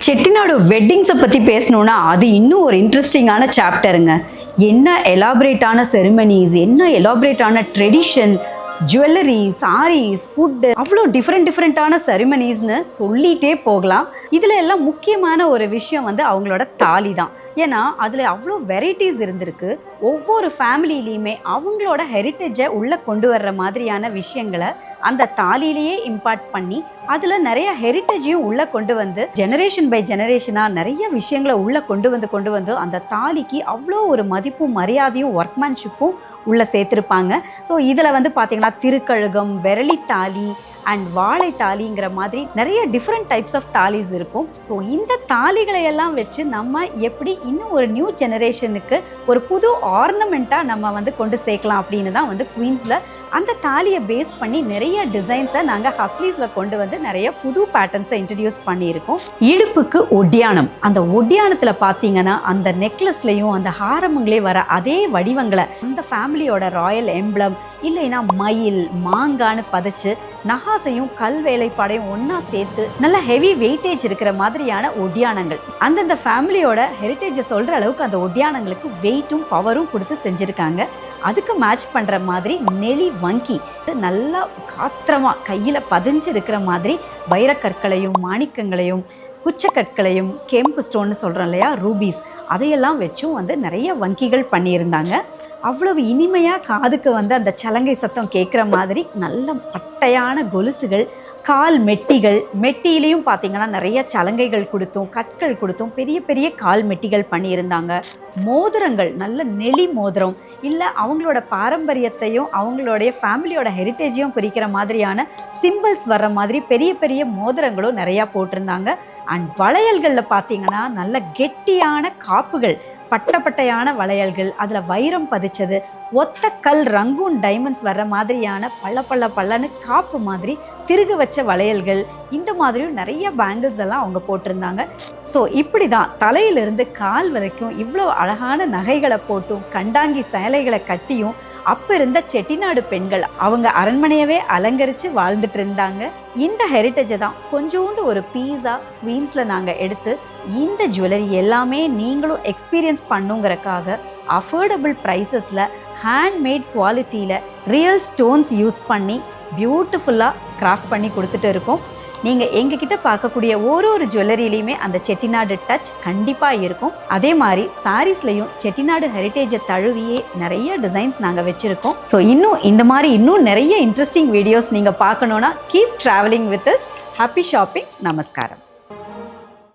செட்டிநாடு வெட்டிங்ஸை பற்றி பேசணுன்னா அது இன்னும் ஒரு இன்ட்ரெஸ்டிங்கான சாப்டருங்க. என்ன எலாபரேட்டான செரிமனிஸ், என்ன எலாபரேட்டான ட்ரெடிஷன், ஜுவல்லரி, சாரீஸ், ஃபுட்டு, அவ்வளோ டிஃப்ரெண்ட்டான செரிமனிஸ்னு சொல்லிகிட்டே போகலாம். இதில் எல்லாம் முக்கியமான ஒரு விஷயம் அவங்களோட தாலி தான். ஏன்னா அதில் அவ்வளோ வெரைட்டிஸ் இருந்திருக்கு. ஒவ்வொரு ஃபேமிலியிலையுமே அவங்களோட ஹெரிட்டேஜை உள்ளே கொண்டு வர்ற மாதிரியான விஷயங்களை அந்த தாலியிலேயே இம்பார்ட் பண்ணி அதில் நிறைய ஹெரிட்டேஜையும் உள்ளே கொண்டு வந்து ஜெனரேஷன் பை ஜெனரேஷனாக நிறைய விஷயங்களை உள்ளே கொண்டு வந்து அந்த தாலிக்கு அவ்வளோ ஒரு மதிப்பும் மரியாதையும் ஒர்க்மேன்ஷிப்பும் உள்ளே சேர்த்துருப்பாங்க. ஸோ இதில் பார்த்தீங்கன்னா திருக்கழுகம், விரலித்தாலி அண்ட் வாழைத்தாலிங்கிற மாதிரி நிறைய டிஃப்ரெண்ட் டைப்ஸ் ஆஃப் தாலிஸ் இருக்கும். ஸோ இந்த தாலிகளை எல்லாம் வச்சு நம்ம எப்படி இன்னும் ஒரு நியூ ஜெனரேஷனுக்கு ஒரு புது ஆர்னமெண்ட்டாக நம்ம கொண்டு சேர்க்கலாம் அப்படின்னு தான் குவீன்ஸில் அந்த தாலியை பேஸ் பண்ணி நிறைய டிசைன்ஸை நாங்கள் ஹஸ்லீஸில் கொண்டு வந்து நிறைய புது பேட்டர்ன்ஸை இன்ட்ரடியூஸ் பண்ணியிருக்கோம். இடுப்புக்கு ஒட்டியானம், அந்த ஒட்டியானத்தில் பார்த்தீங்கன்னா அந்த நெக்லஸ்லையும் அந்த ஹாரமுங்களே வர அதே வடிவங்களை அந்த ஃபேமிலியோட ராயல் எம்ப்ளம் இல்லைன்னா மயில், மாங்கான்னு பதிச்சு நகாசையும் கல் வேலைப்பாடையும் ஒன்றா சேர்த்து நல்ல ஹெவி வெயிட்டேஜ் இருக்கிற மாதிரியான ஒட்டியானங்கள் அந்தந்த ஃபேமிலியோட ஹெரிட்டேஜை சொல்கிற அளவுக்கு அந்த ஒட்டியானங்களுக்கு வெயிட்டும் பவரும் கொடுத்து செஞ்சுருக்காங்க. அதுக்கு மேட்ச் பண்ணுற மாதிரி நெளி வங்கி நல்லா காத்திரமாக கையில் பதிஞ்சு இருக்கிற மாதிரி வைரக்கற்களையும் மாணிக்கங்களையும் குச்சக்கற்களையும் கெம்பு ஸ்டோன்னு சொல்கிறோம் இல்லையா, ரூபீஸ், அதையெல்லாம் வச்சும் நிறைய வங்கிகள் பண்ணியிருந்தாங்க. அவ்வளவு இனிமையாக காதுக்கு அந்த சலங்கை சத்தம் கேட்குற மாதிரி நல்ல பட்டையான கொலுசுகள், கால் மெட்டிகள், மெட்டியிலையும் பார்த்தீங்கன்னா நிறைய சலங்கைகள் கொடுத்தும் கற்கள் கொடுத்தும் பெரிய பெரிய கால் மெட்டிகள் பண்ணியிருந்தாங்க. மோதிரங்கள், நல்ல நெளி மோதிரம், இல்லை அவங்களோட பாரம்பரியத்தையும் அவங்களுடைய ஃபேமிலியோட ஹெரிட்டேஜையும் குறிக்கிற மாதிரியான சிம்பிள்ஸ் வர்ற மாதிரி பெரிய பெரிய மோதிரங்களும் நிறையா போட்டிருந்தாங்க. அண்ட் வளையல்களில் பார்த்தீங்கன்னா நல்ல கெட்டியான காப்புகள், பட்டையான வளையல்கள், அதில் வைரம் பதிச்சது, ஒத்தக்கல் ரங்கூன் டைமண்ட்ஸ் வர்ற மாதிரியான பள்ளன்னு காப்பு மாதிரி திருகு வச்ச வளையல்கள், இந்த மாதிரியும் நிறைய பேங்கிள்ஸ் எல்லாம் அவங்க போட்டிருந்தாங்க. ஸோ இப்படி தான் தலையிலிருந்து கால் வரைக்கும் இவ்வளோ அழகான நகைகளை போட்டும் கண்டாங்கி சேலைகளை கட்டியும் அப்போ இருந்த செட்டிநாடு பெண்கள் அவங்க அரண்மனையவே அலங்கரித்து வாழ்ந்துட்டு இருந்தாங்க. இந்த ஹெரிட்டேஜை தான் கொஞ்சோண்டு ஒரு பீஸாக குவீன்ஸில் நாங்கள் எடுத்து இந்த ஜுவல்லரி எல்லாமே நீங்களும் எக்ஸ்பீரியன்ஸ் பண்ணுங்கிறக்காக அஃபோர்டபுள் ப்ரைஸஸில் ஹேண்ட்மேட் குவாலிட்டியில் ரியல் ஸ்டோன்ஸ் யூஸ் பண்ணி பியூட்டிஃபுல்லாக கிராஃப்ட் பண்ணி கொடுத்துட்டு இருக்கோம். நீங்கள் எங்ககிட்ட பார்க்கக்கூடிய ஒரு ஜுவல்லரிலையுமே அந்த செட்டிநாடு டச் கண்டிப்பாக இருக்கும். அதே மாதிரி சாரீஸ்லையும் செட்டிநாடு ஹெரிட்டேஜை தழுவியே நிறைய டிசைன்ஸ் நாங்கள் வச்சுருக்கோம். ஸோ இந்த மாதிரி நிறைய இன்ட்ரெஸ்டிங் வீடியோஸ் நீங்கள் பார்க்கணுன்னா keep travelling with us. Happy shopping. நமஸ்காரம்.